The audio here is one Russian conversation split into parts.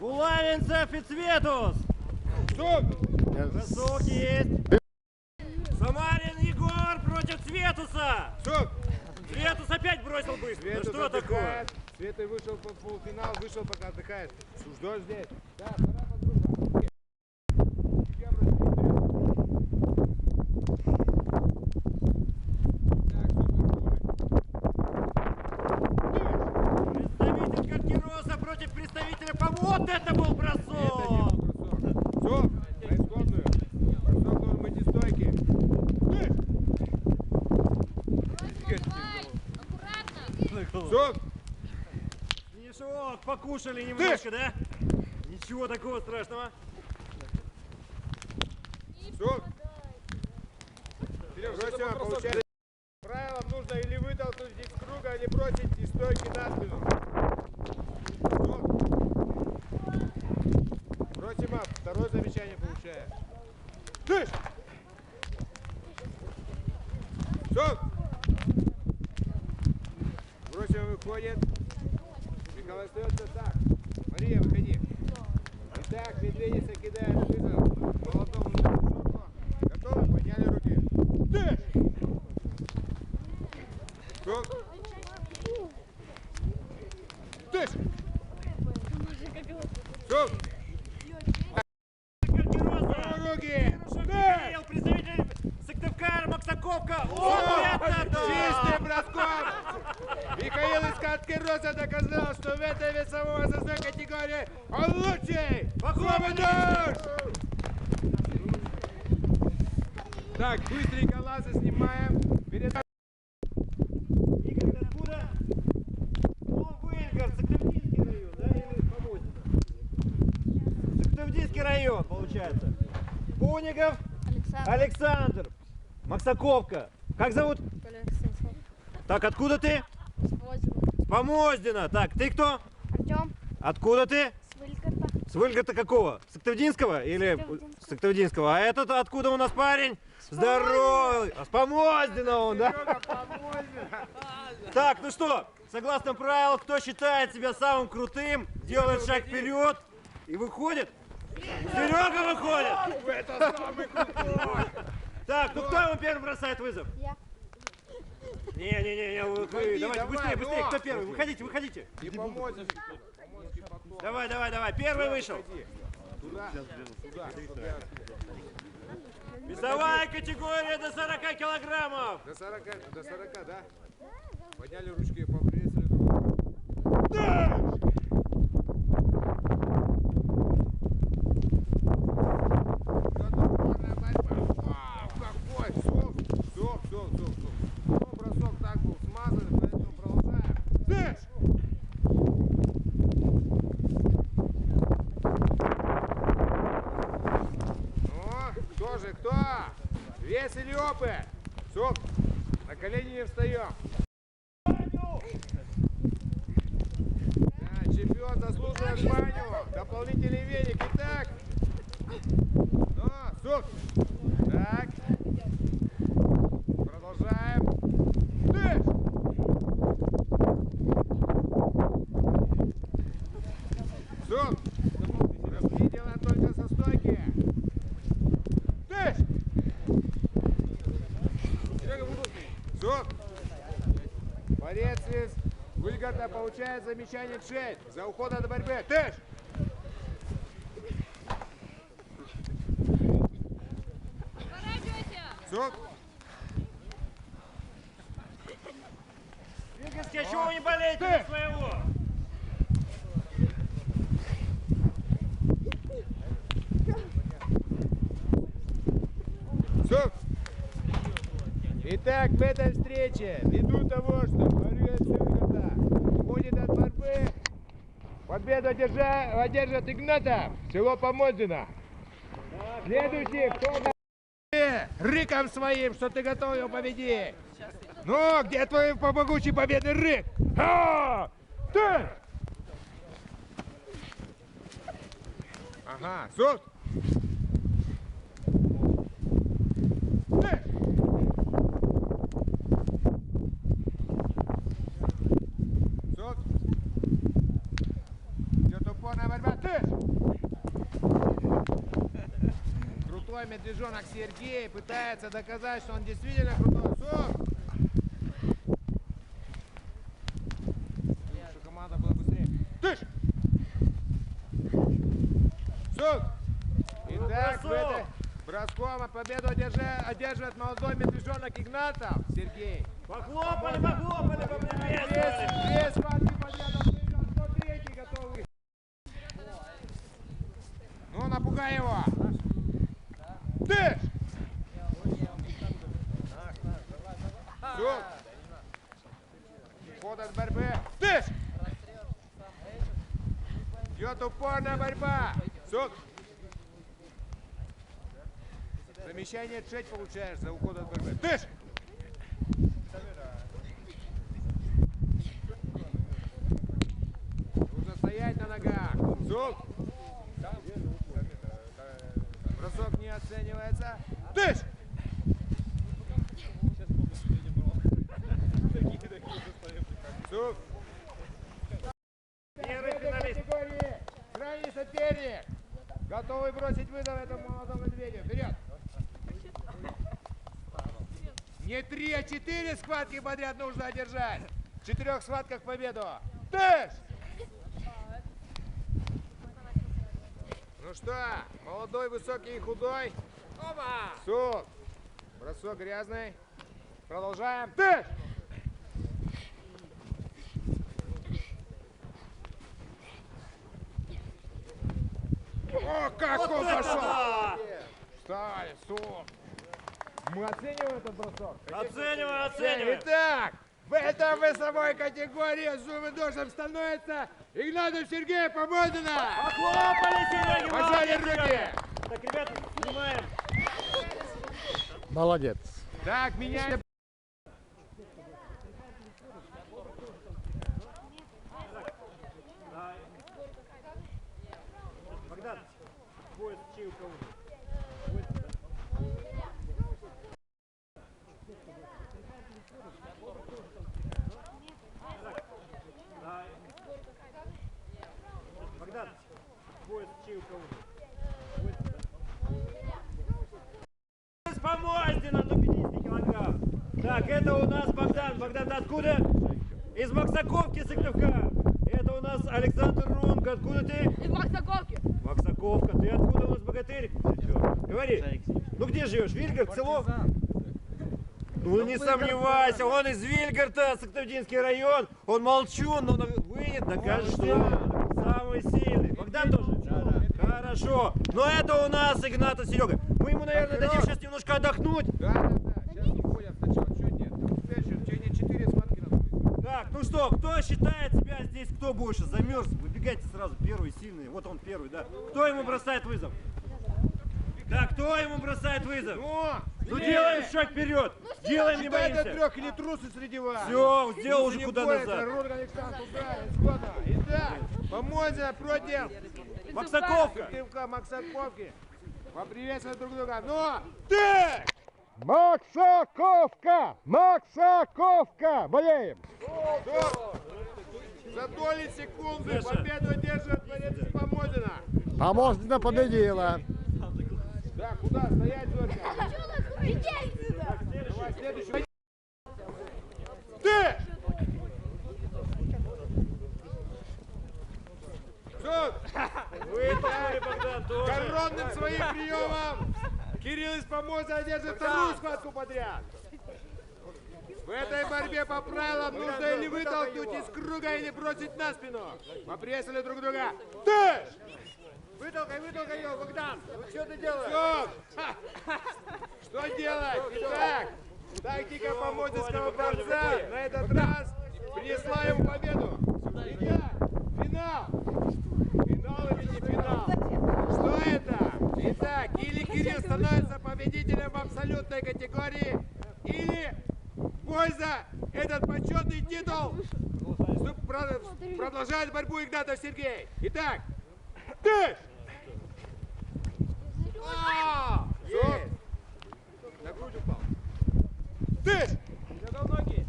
Улавинцев и Цветус. Стоп! Бросок есть. Самарин Егор против Цветуса. Стоп! Цветус опять бросил быстро. Цветус Ну что такое? Цветы вышел в полуфинал, вышел пока отдыхает. Ждешь здесь. Да, вторая подгруппа. Представитель Картироса против представителя Вот это был бросок! Стоп! На исходную. Бросок должен быть из стойки. Стоп! Снежок, покушали немножко, да? Ничего такого страшного. Стоп! Серега, получается. Правилам нужно или вытолкнуть из круга, или бросить из стойки на спину. Бросим ап. Второе замечание получаем. Слышь! Стоп! Бросим, выходит. Михаил остается так. Мария, выходи. Итак, Медведица кидает вызов. Молодому шоку. Готовы? Подняли руки. Слышь! Стоп! Слышь! Стоп! Руки! Михаил, представитель Сыктывкара, Максаковка. Чистым броском! Михаил из Картироса доказал, что в этой весовой возрастной категории он лучший! Слободож! Так, быстренько лазы снимаем. Игорь, ты откуда? Новоэльгард, Сыктывдинский район, да? Или Помозино? Сыктывдинский район, получается. Пунигов Александр. Максаковка. Как зовут? Так, откуда ты? С Помоздина. Так, ты кто? Артем. Откуда ты? С Выльгарта. С Выльгарта какого? Сыктывдинского? Или Сыктывдинского? А этот откуда у нас парень? Здоровый! А с Помоздина он, да? Так, ну что, согласно правилам, кто считает себя самым крутым, делает шаг вперед и выходит? Серега выходит! Это самый крутой! Так, ну кто ему первым бросает вызов? Я. Не, вы, давайте быстрее, кто первый? Выходите. И поможешь. Давай, первый вышел. Туда. Весовая категория до 40 килограммов. До 40, да? Подняли ручки, поприветствовали друг друга. Готовная борьба. Вау, какой! Стоп. Ну, бросок так был смазан, поэтому продолжаем. Слышь! Кто? Вес или опыт? Стоп! На колени не встаем. Да, чемпион заслуживает баню. Дополнительный веник. Итак. Ну, стоп. Так. Продолжаем. Слышь! Стоп. Распределено только со стойки. Стоп! Борец из Выльгарта получает замечание 6 за уход от борьбы. Тыш! Стоп! Виговский, а чего вы не болеете за своего? Стоп! Итак, в этой встрече, ввиду того, что борец Выльгарта уходит от борьбы, победу одержит Игнатов, село Помоздино. Следующий, кто рыком своим, что ты готов его победить. Ну, где твой могучий победы рык? Ты! Ага, стоп! Стоп! Идет упорная борьба. Ты! медвежонок Сергей пытается доказать, что он действительно крутой. Сук! Чтобы команда была быстрее. Тыш! Сук! Итак, в этой броском от победу одерживает молодой медвежонок Игнатов Сергей. Похлопали, поприветствовали. Две схватки подряд отыграл, 103-й готовый. Ну, напугай его. Тыш! Сук! Ход от борьбы. Тыш! Идет упорная борьба. Сук! Замещание треть получаешь за уход от борьбы. Тыш! Нужно стоять на ногах. Сук! Бросок не оценивается. Тыш! Сук! Первый финалист. Крайний соперник. Готовый бросить вызов этому молодому медведю. Вперед! Не 3, а 4 схватки подряд нужно одержать. В 4 схватках победу. Тыш! Ну что, молодой, высокий и худой. Опа! Сук! Бросок грязный. Продолжаем. Тыш! О, как Вот он это пошел! да! Встали, сук! Мы оцениваем этот бросок? Оцениваем. Итак, в этом весовой категории зубодушем становится Игнатов Сергей Помодина! Похлопали, Сереги, Пожали молодец, руки! Серега. Так, ребята, снимаем. Молодец. Так, меняем. Богдан, пояс чей у кого? Богдан, пояс чей у кого? По морде на 150 килограмм. Так, это у нас Богдан. Богдан, ты откуда? Из Максаковки, Сыктывкар. Это у нас Александр Рунко. Откуда ты? Из Максаковки. Максаковка. Ты откуда у нас, богатырь? Говори. Ну где живешь? Вильгард, село? Ну не сомневайся, он из Вильгарта, Сыктывдинский район. Он молчун, но выйдет, докажет, что он самый сильный. Богдан тоже? Хорошо. Но это у нас Игнатов Серега. Мы ему, наверное, дадим сейчас немножко отдохнуть. Да. Сейчас не ходят сначала. Чуть нет. Опять же, в течение 4 схватки надо выиграть. Так, ну что, кто считает себя здесь, кто больше замерз? Выбегайте сразу, первый сильный. Вот он первый, да. Кто ему бросает вызов? Да, кто ему бросает вызов? Ну делаем шаг вперед. Делаем, не Считай до боимся. 3 или трусы среди вас. Все, сделал уже Не куда боится, назад. Рудг Александр, туда, исходно. Итак, Помодина против Максаковка. Сыктывка, Максаковки. Поприветствуем друг друга. Ну, ты! Максаковка! Максаковка! Болеем! За доли секунды победу держит борец Помодина. Помощница победила. Да, куда стоять, Зорька? Иди отсюда. Давай, следующий. Ты! Суд! Вытащили, Богдан, тоже. Коронным своим приемом Кирилл из Помодина держит вторую схватку подряд. В этой борьбе по правилам нужно или вытолкнуть из круга, или бросить на спину. Поприветствовали друг друга. Ты! Вытолкай ее, Богдан! Что ты делаешь? Что делать? Итак, тактика помодинского борца на этот раз принесла ему победу. Итак, финал! Финал или не финал? Что это? Итак, или Кирилл становится победителем в абсолютной категории, или бой за этот почетный титул продолжает борьбу Игнатов Сергей. Итак, ты! Есть! На грудь упал. Ты! Задал ноги.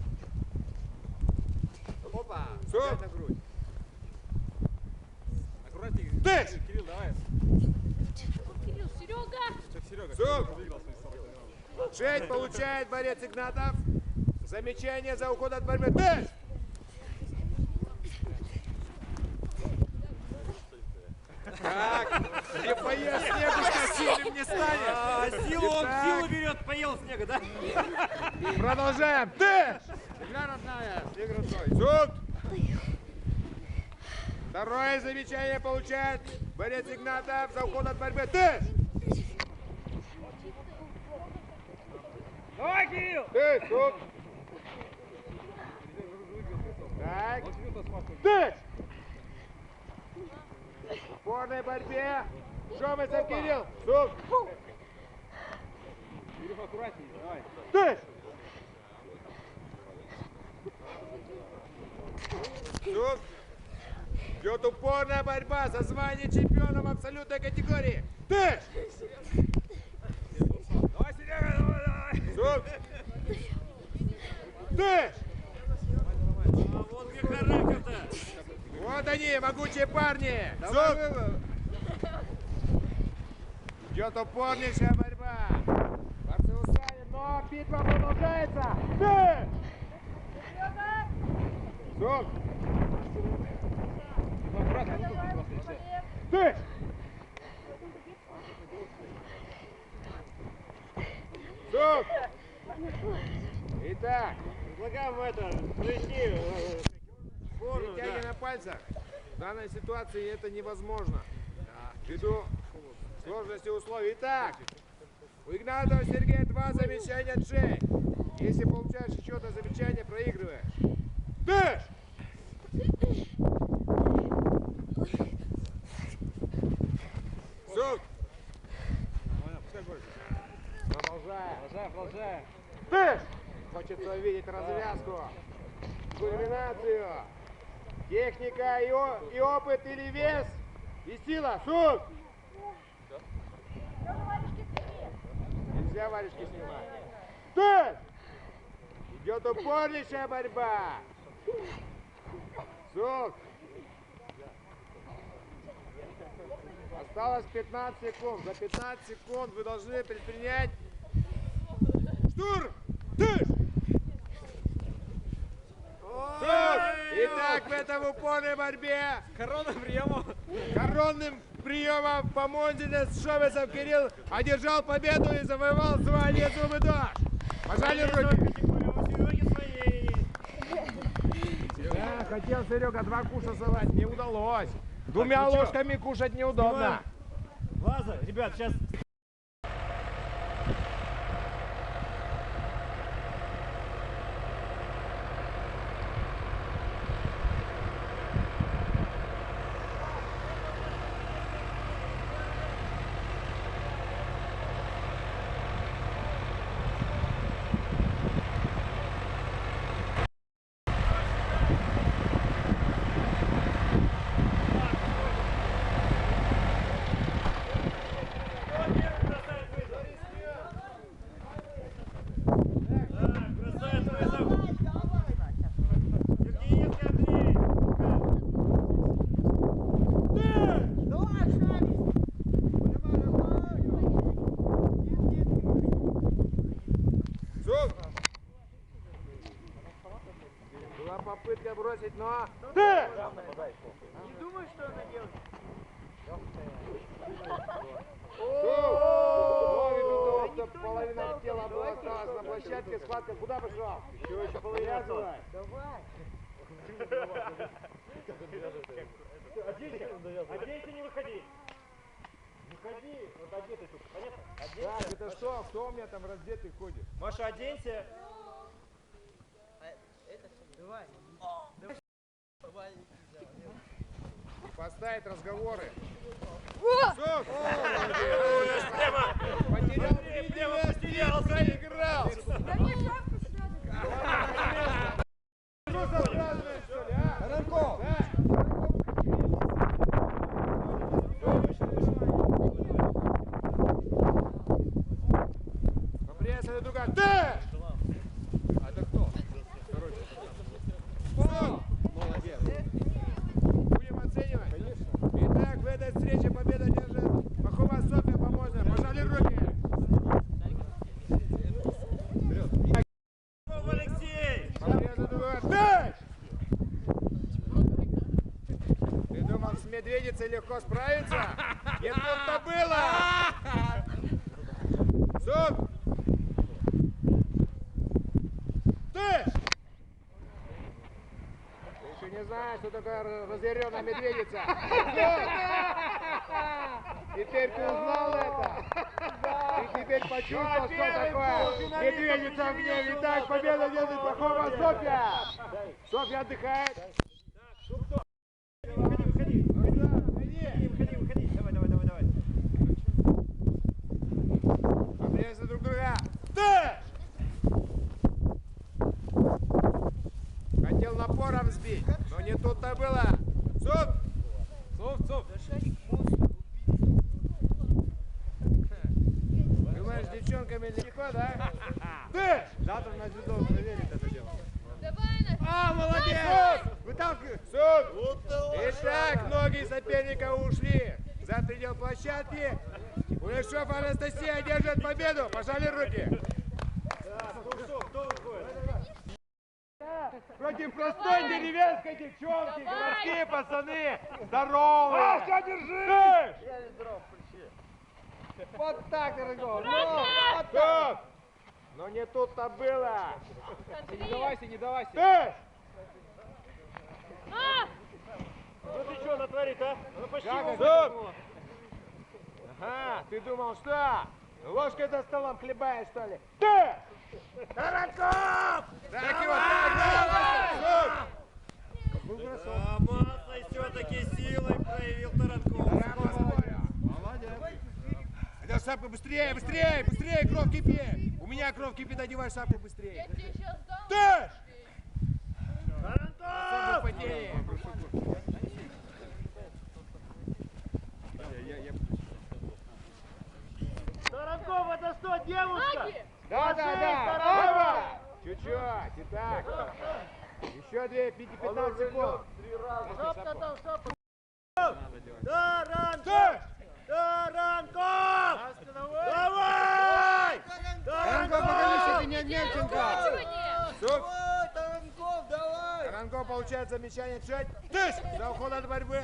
Опа! На грудь. Аккуратнее. Ты! Кирилл, давай. Кирилл, Серега. Все! 6 получает борец Игнатов. Замечание за уход от борьбы. Ты! Так, не поешь снегу, сильным не станешь. Силу берет, поел снега, да? Продолжаем. Ты! Суд! Второе замечание получает борец Игнатов за уход от борьбы. Ты! Давай, Кирилл! Ты, суд! Так. Ты! В упорной борьбе. Шомысов Кирилл. Суд! Кирилл, аккуратнее, давай. Ты! Суд! Идет упорная борьба за звание чемпиона в абсолютной категории. Ты! Давай, Серега, давай! Суд! Ты! Вот где характер-то. Вот они, могучие парни! Суд! Идет упорнейшая борьба. Борцы устали, но битва продолжается. Ты! Суд! Ты! Суд! Итак, Предлагаем это, пройти форму, перетягивание на пальцах. В данной ситуации это невозможно. Ввиду сложности условий. Итак, у Игнатова Сергея 2 замечания от 6. Если получаешь еще одно замечание, проигрываешь. Ты! Суд! Продолжаем. Продолжаем. Ты! Хочется увидеть развязку, кульминацию, техника и опыт или вес, и сила. Суд! Нельзя варежки снимать. Ты! Идет упорнейшая борьба. Суд! Осталось 15 секунд. За 15 секунд вы должны предпринять штурм! Ты! Итак, в этом упорной борьбе коронным приемом по Монзине Шомысов Кирилл одержал победу и завоевал звание Зубы Дождь. Пожали руки. Да, хотел Серега 2 куша совать, не удалось. Двумя ну чё? ложками кушать неудобно. Лаза, ребят, сейчас... Была попытка бросить, но... Ты! Не думай, что она делает. Половина тела была осталась на площадке. Схватка куда пошел? Еще половина осталась. Давай. Оденься, не выходи. Выходи, вот одетый тут, понятно? Так, это что? Кто у меня там раздетый ходит? Маша, оденься. Давай. Поставить разговоры. О! Суд! Прямо, Потерял прямо бдительность, потерял. проиграл. Да мне шапку сюда. Что забрасываешь, что ли, а? Воронков! Поприветствую друга. Ты! А это кто? Второй. Суд! Молодец. Будем оценивать? Конечно. Итак, в этой встрече победа держит Махова Софья Поможная. Пожали руки. Медведица легко справится. Не тут-то было. Суп! Ты! Ты еще не знаешь, что такое разъяренная медведица. Теперь ты узнал это. Ты теперь почувствовал, что такое медведица в гневе. Итак, победа держит Пахова Софья. Софья отдыхает. Выходи. Давай. Приветствуем друг друга. Ты! Хотел напором сбить, но не тут-то было. Суп! Думаешь, с девчонками легко, да? Ты! Завтра на дзюдо проверит это дело. Давай, Молодец! Выталкивай! Суп! Итак, ноги соперника ушли за предел площадки. Улешов Анастасия держит победу. Пожали руки. Кто выходит? Против простой деревенской девчонки. Городские пацаны. Здоровые. Все, держи! Вот так, дорогой. Вот так. Но не тут-то было. Не давайся. Ты! Ну ты что натворит, а? Ну почти Суп! Ага, ты думал, что? Ложкой за столом хлебаешь, что ли? Ты! Таранков! Так его, так! Да, массой все-таки силой проявил Таранков. Молодец. Это шапка быстрее, кровь кипит. У меня кровь кипит, одевай шапку быстрее. я тебе сейчас дам. Ты! Таранков! Потеет. Таранков, это что, девушка? Ноги! Да. Чуть-чуть, итак. Еще 15 секунд. Шапка там, шапка. Таранков! Давай! Таранков, покажи, что ты не Нельченко. Закручивание! Таранков получает замечание чуть. Тыш! За уход от борьбы.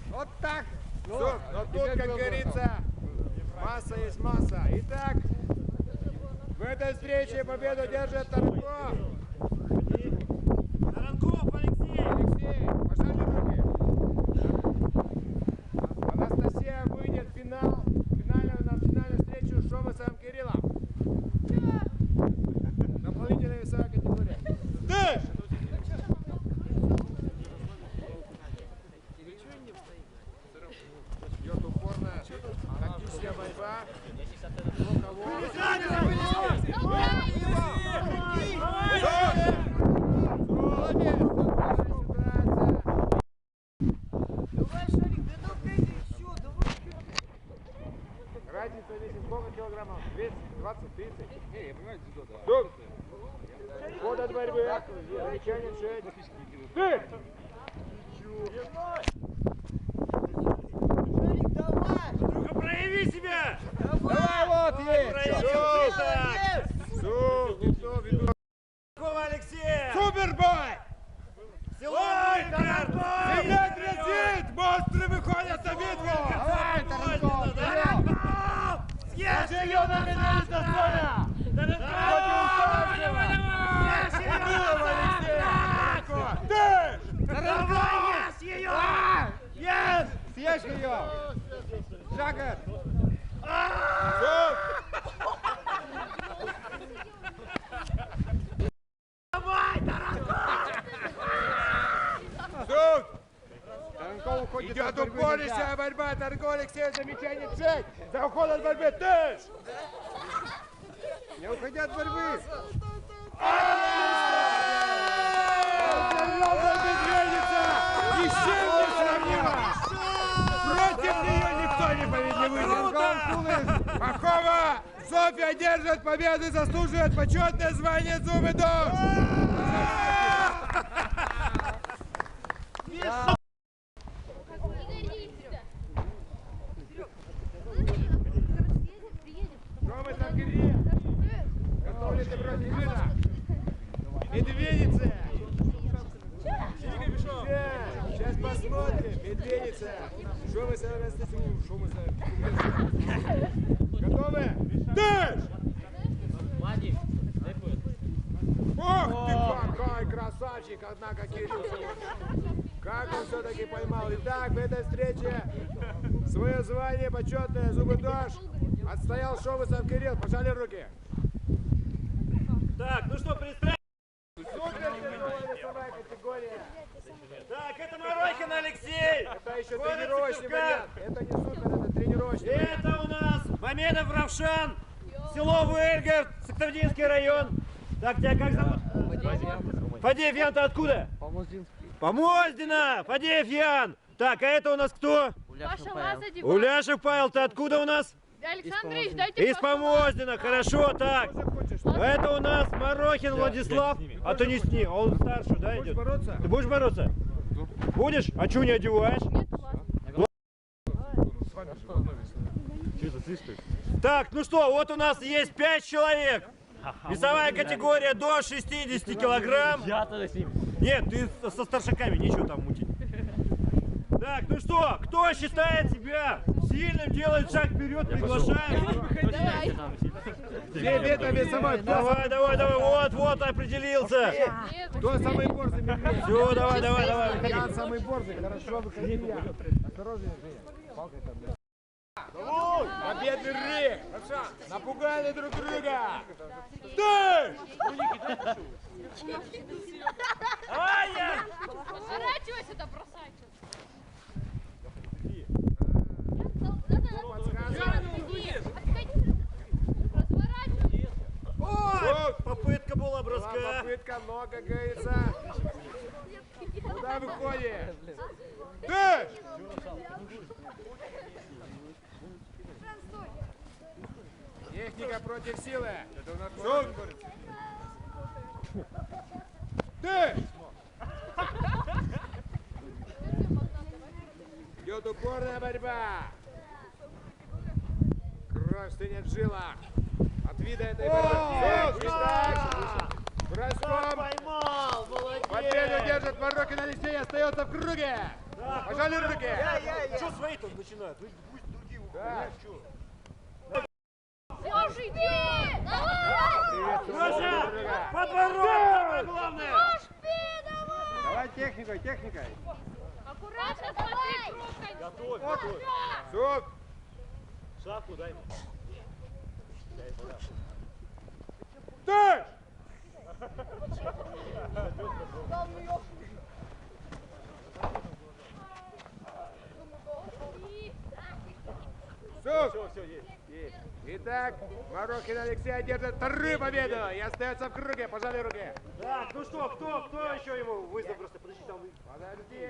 Вот так. Но тут, как говорится, масса есть масса. Итак, в этой встрече победу держит Таранков. Таранков, Алексей! Алексей, пожали руки. Анастасия выйдет в финал. На финальную встречу с Шомасом Кириллом. Дополнительная весовая категория. Ты! Идет упорная тактическая борьба. Разница весит сколько килограммов? 220, 30? Не, я понимаю, дзюдо, да. Ход от борьбы. Замечание 6. Ты! Ну-ка, прояви себя! Давай, вот есть! Прояви так! Суп! Таранков, Алексей! Супербой! Силой, Таранков! Земля трясет! Монстры выходят на битву! Давай, Таранков! Таранков! Съешь! Зеленая медведица, Соня! Давай, ешь ее! Ешь! Съешь ее! Жагар! Давай, Таранков! Таранков уходит. Идет упорная борьба. Таранков Алексей, замечание 6. За уход от борьбы. Ты! Не уходи от борьбы. Медведица! Ни с чем не сравнима! Против нее никто не выйдет. Пахова! Софья держит победу и заслуживает почетное звание Зубы Дом! Что мы там говорим? Готовы ли ты против Медведицы! пенится. Что вы собираетесь? Что мы готовы? Дышь! Ох ты какой красавчик, однако Кирилл. Как он все-таки поймал. Итак, в этой встрече свое звание почетное зубы дождь отстоял Шовысов Кирилл. Пожали руки. Так, ну что, представь. Супер тяжелая весовая категория. Так, это Марохин Алексей. Это еще Город тренировочный Сыктывкар. вариант. Это не супер, это тренировочный вариант. Это у нас Мамедов Равшан, село Вельгард, Сыктывдинский район. Так, тебя как зовут? Фадеев Ян, ты откуда? Помоздина. Фадеев Ян. Так, а это у нас кто? Паша Лазарев. Уляшев Павел, ты откуда у нас? Александрович, дайте Из Помоздина, хорошо, так. Что захочешь? А это у нас Марохин Владислав. А ты не с ним, он старше, да, Будешь идет? бороться? Ты будешь бороться? Будешь? А чего не одеваешь? Так, ну что, вот у нас есть 5 человек. Весовая категория до 60 килограмм. Нет, ты со старшаками, нечего там мутить. Так, ну что, кто считает себя сильным, делает шаг вперед, приглашаем. Где это весовой? Давай, давай, давай, вот, определился. Кто самый борзый медведь? Все, давай. выходи. Я самый борзый, хорошо, выходи я. Осторожнее, Женя. Палкой там, да. Победный рык! Напугали друг друга! Ты! Разворачивайся, да бросай. О, попытка была броска. Попытка, но, как говорится, куда выходит? Ты! Техника против силы. Это у нас ты! Идет упорная борьба. Кровь стынет в жилах. От вида этой борьбы. Броском. Поймал, молодец. Победу держит Марохин Алексей. Остается в круге. Пожали руки. Что свои-то начинают? Вы пусть другие Да. уходят. Слушай, иди! Давай! Проша, подворот, самое главное. Давай техникой. Аккуратно смотри, трогай! Готовь. Суп. Шапку дай ему. Ты! Суп. Все, есть. Итак, Марохин Алексей одержит вторую победу и остается в круге. Пожали руки. Так, ну что, кто еще ему вызвал? Просто подожди, там. Подожди.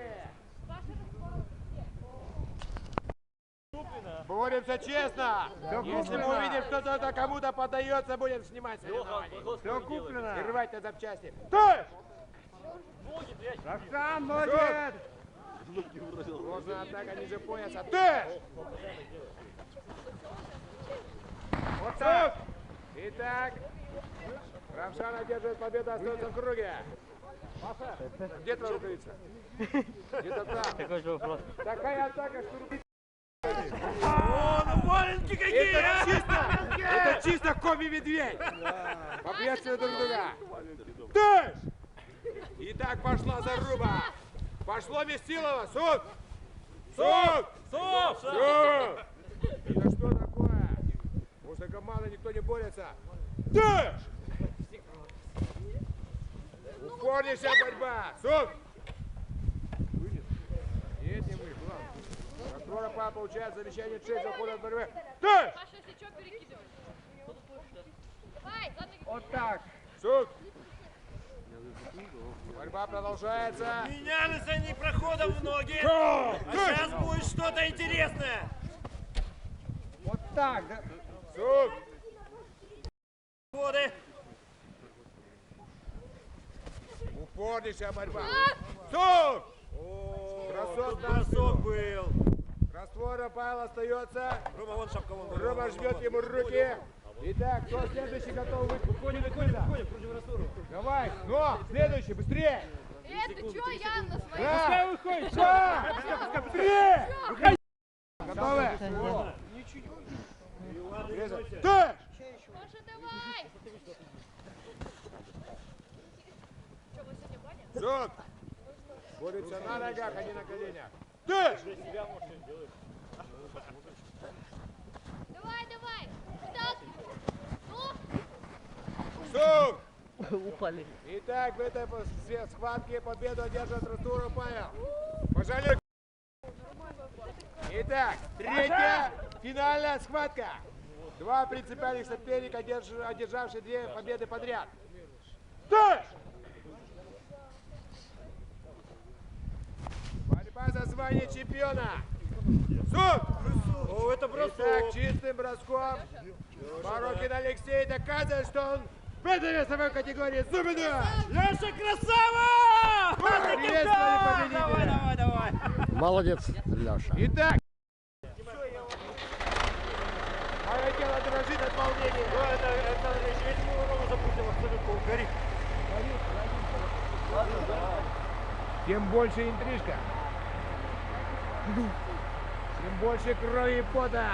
Боремся честно. Если мы увидим, что кто-то кому-то поддается, будем снимать соревнования. Все куплено. И рвать на запчасти. Ты! Равшан, молодец. Можно, однако, ниже пояса. Ты! Вот так. Итак, Равшан одерживает победу, остается в круге. Где твоя рукавица? Где-то там. Такой же вопрос. Такая атака, что руки... О, ну валенки какие! Это чисто коми-медведь. Поприветствуют друг друга. Ты! Итак, пошла заруба. Пошло Месилово. Суд! Суд! Суд! Это что такое? После команды никто не борется. Ты! Упорнейшая борьба. Суд! Нет, не мы. Прокурора Павел получает замечание честь за ход от борьбы. Ты! Паша, если что, перекидывай. Давай, задний. Вот так. Суд! Борьба продолжается. Менялись они проходом в ноги. А сейчас будет что-то интересное. Вот так. Да. Суд! Ходы. Упорнейшая борьба. Суд! Бросок на Бросок спину. был. Раствора Павел остается. Рома, вон шапка, вон. Рома жмет ему руки. Итак, кто следующий готов выйти? Выходим, против раствора. Давай, но, следующий, быстрее. Ты чё, я на своей? Пускай выходит. Все. Готовы? Ты! Маша, давай! Чё, вы сегодня баня? Суд! Борются на ногах, а не на коленях. Ты! Давай, давай! Так! Ну! Суд! Упали. Итак, в этой схватке победу одержит Рустуров Павел. Пожалуй. Итак, третья финальная схватка. Два принципиальных соперника, одержавшие 2 победы подряд. Ты! Борьба за звание чемпиона. Суд! О, это бросок. Итак, чистым броском Марокин Алексей доказывает, что он в этой весовой категории супер. Леша, красава! Приветствую победителя. Давай. Молодец, Леша. Итак, мое тело дрожит от волнения. Это весь урон запустил абсолютно, он горит. Тем больше интрижка. Тем больше крови и пота.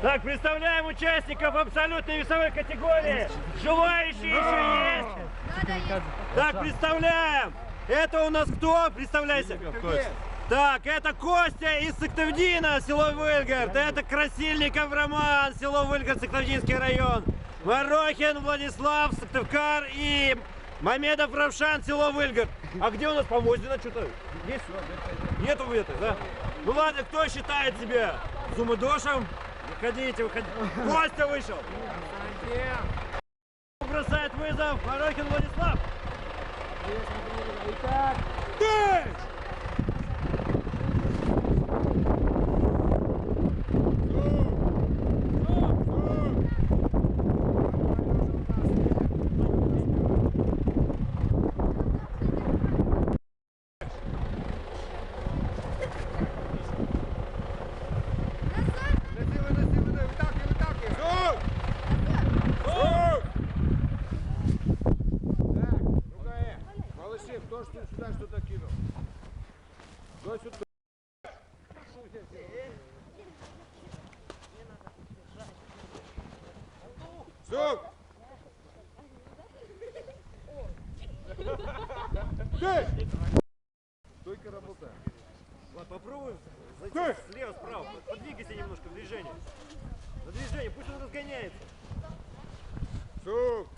Так, представляем участников абсолютной весовой категории. Желающие еще есть? Так, представляем. Это у нас кто? Представляйся. Так, это Костя из Сыктывдина, село Выльгард. Это Красильников Роман, село Выльгард, Сыктывдинский район. Марохин Владислав, Сыктывкар и Мамедов Равшан, село Выльгард. А где у нас Помоздина? Что-то есть? Нету где-то, да? Ну ладно, кто считает себя Зумудошем? Выходите. Костя вышел. Бросает вызов Марохин Владислав. Итак, ты! Кто сюда что-то кинул? Кто сюда? Сук! Ты! Только работа. Ладно, попробуем зайти слева, справа. Подвигайся немножко в движение. На движение, пусть он разгоняется. Сук!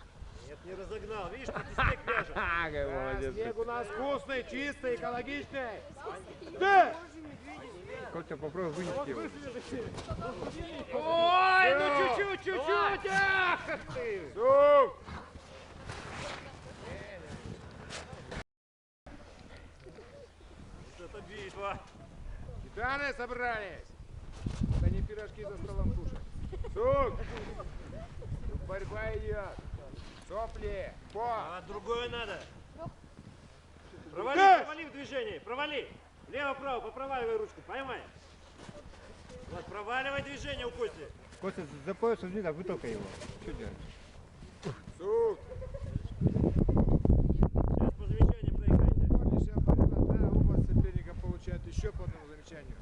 Нет, не разогнал. Видишь, как снег вяжет. Да, снег у нас вкусный, чистый, экологичный. Ты! Костя, попробуй вынести его. Ой, ну чуть-чуть. Ах ты! Сук! Это битва. Гитары собрались. Это не пирожки за столом кушать. Сук! Тут борьба идет. Сопли. А другое надо. Провали, Да! провали в движении. Провали. Лево-право, попроваливай ручку. Поймай. Вот, проваливай движение у Кости. Костя, за пояс возьми, так вытолкай его. Что делать? Сук! Сейчас по замечанию проиграйте. Горнейшая борьба. Да, оба соперника получают еще по одному замечанию.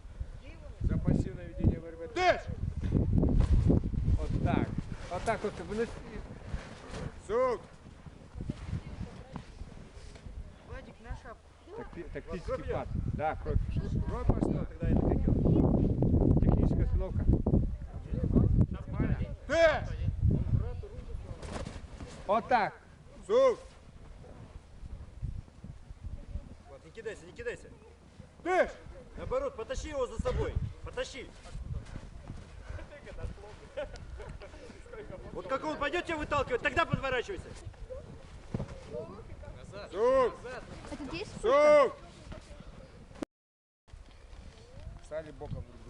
За пассивное ведение борьбы. Ты! Вот так. Вот так, Костя, выноси. Сук! Владик, на шапку. Тактический пас. Да, кровь. Кровь пошла. Когда это как делать? Техническая остановка. Ты! Вот так. Сук! Вот, не кидайся, не кидайся. Ты! Наоборот, потащи его за собой. Потащи. Вот как он пойдет тебя выталкивать, тогда подворачивайся. Сук! Это здесь? Сук! Стали боком друг к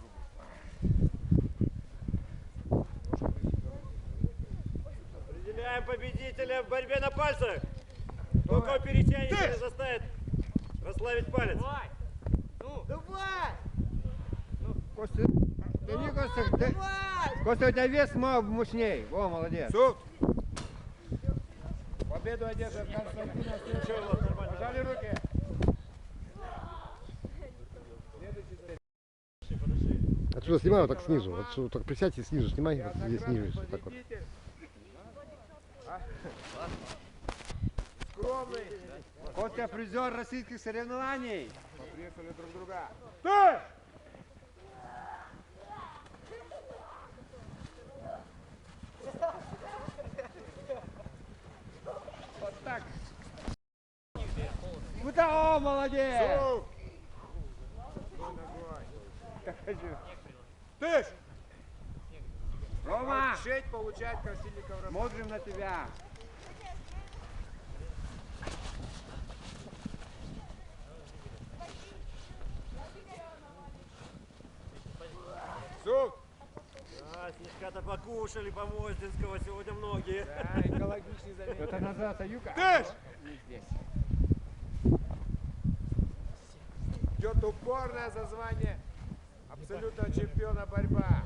другу. Определяем победителя в борьбе на пальцах. Кто кого перетянет или заставит расслабить палец. Костя, тяни, Костя. Костя, у тебя вес мощней. О, молодец. Сук! Победу одержит Константин Острячев. Пожали руки. Отсюда снимаю, вот так снизу. Отсюда так присядьте снизу, снимай, вот здесь ниже. Вот так вот. Скромный. Костя призер российских соревнований. Поприветствовали друг друга. Стой! Вот так. Куда? О, молодец! Сук! Ты! Рома, Шесть получает Красильников Роман. смотрим на тебя. Сук! А, снежка-то покушали Помоздинского сегодня многие. Да, экологичный заметил. Это называется юка. Ты! Не здесь. Идет упорное за звание абсолютного чемпиона борьба.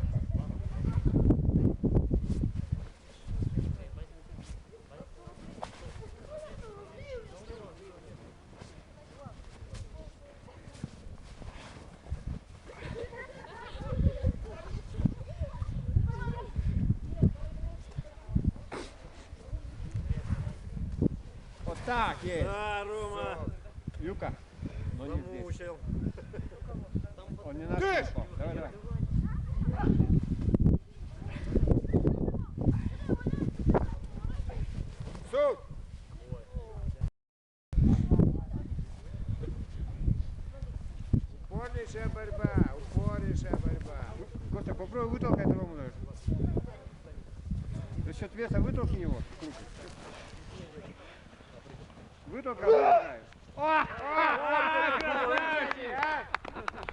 Вот так есть. Да, Рома, Юка. Но не здесь. помучил. Он не наш. Ты! Давай, давай. Сук! Упорнейшая борьба, упорнейшая борьба. Костя, попробуй вытолкать Рому. За счет веса вытолкни его. Вытолкай.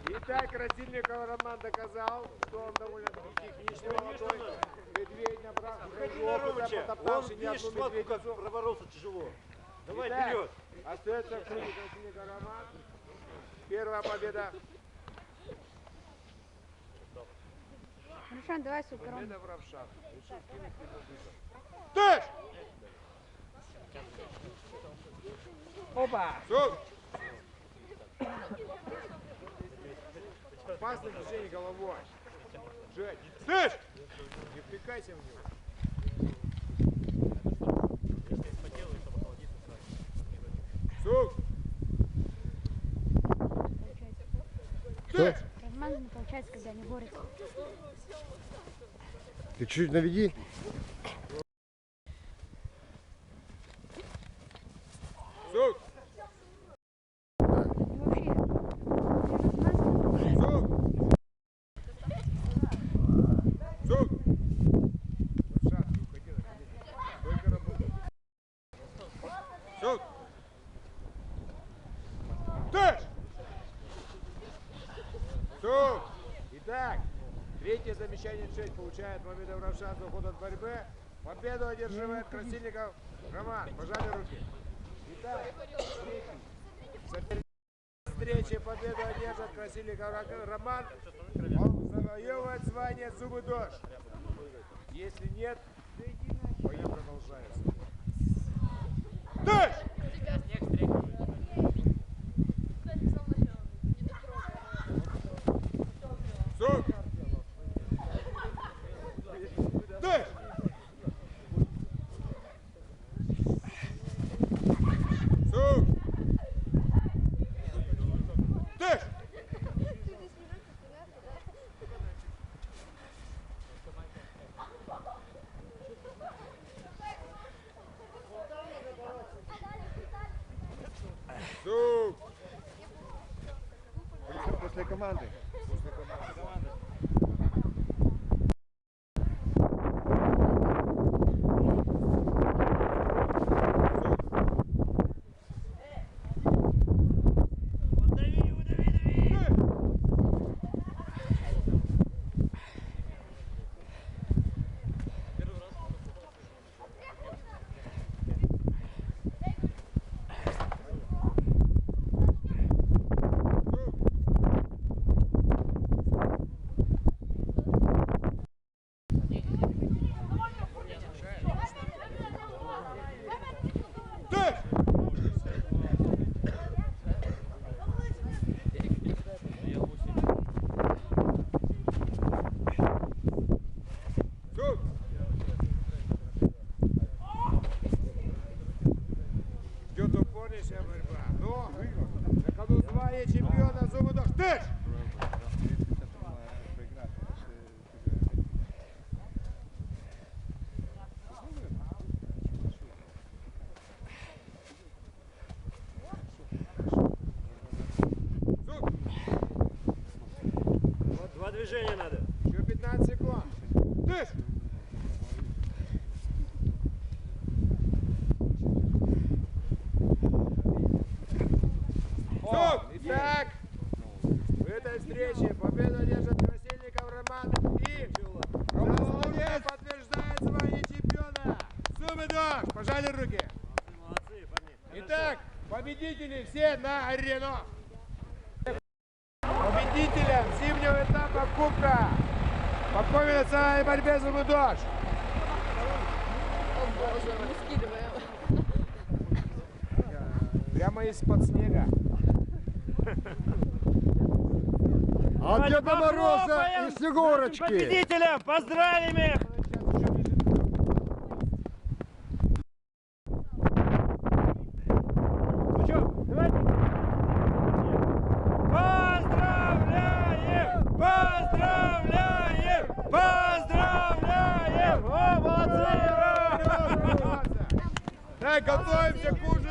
Итак, Красильников Роман доказал, что он довольно-таки техничный, молодой медведь, Ходи на Ромыча. Он, топтавший ни видишь, одну смотри, как медведицу. проборолся тяжело. Давай Итак, вперед. остается в круге Красильников Роман. Первая победа. Хорошо, давай, сука, Ром. Победа в Равшан. Решил кинуть Ты! Опа! Сук! Опасное движение головой. Жень, слышь! Не втыкайся в него. Сук! Что? Размазано получается, когда они борются. Ты чуть-чуть наведи. Сук! И вообще, размазано. Сук! Сук! Равшан, не уходи на колени. Только работай. Сук! Ты! Сук! Итак, третье замечание 6 получает Мамедов Равшан за уход от борьбы. Победу одерживает Красильников Роман. Пожали руки. Итак, встречи победу одержит Красильников Роман. Он завоевывает звание «Зубы дождь». Если нет, бои продолжаются. Дождь! Сук! Дождь! Сук! Дождь! Сук! После команды. Удави, удави, удави. Суму дашь. Ты! Вот два движения надо. Еще 15 секунд. Ты! Стоп! Итак, в этой встрече победу держит Красильников Роман и заслуженно подтверждает звание чемпиона. Сумидош, пожали руки. Молодцы, парни. Итак, победители все на арену. Победителем зимнего этапа Кубка по национальной борьбе за Сумидош. Прямо из-под снега. От Деда Мороза Похлопаем и Снегурочки. победителям, поздравим их! Ну что, давайте. Поздравляем! Поздравляем! Поздравляем! О, молодцы! Так, готовимся к ужину.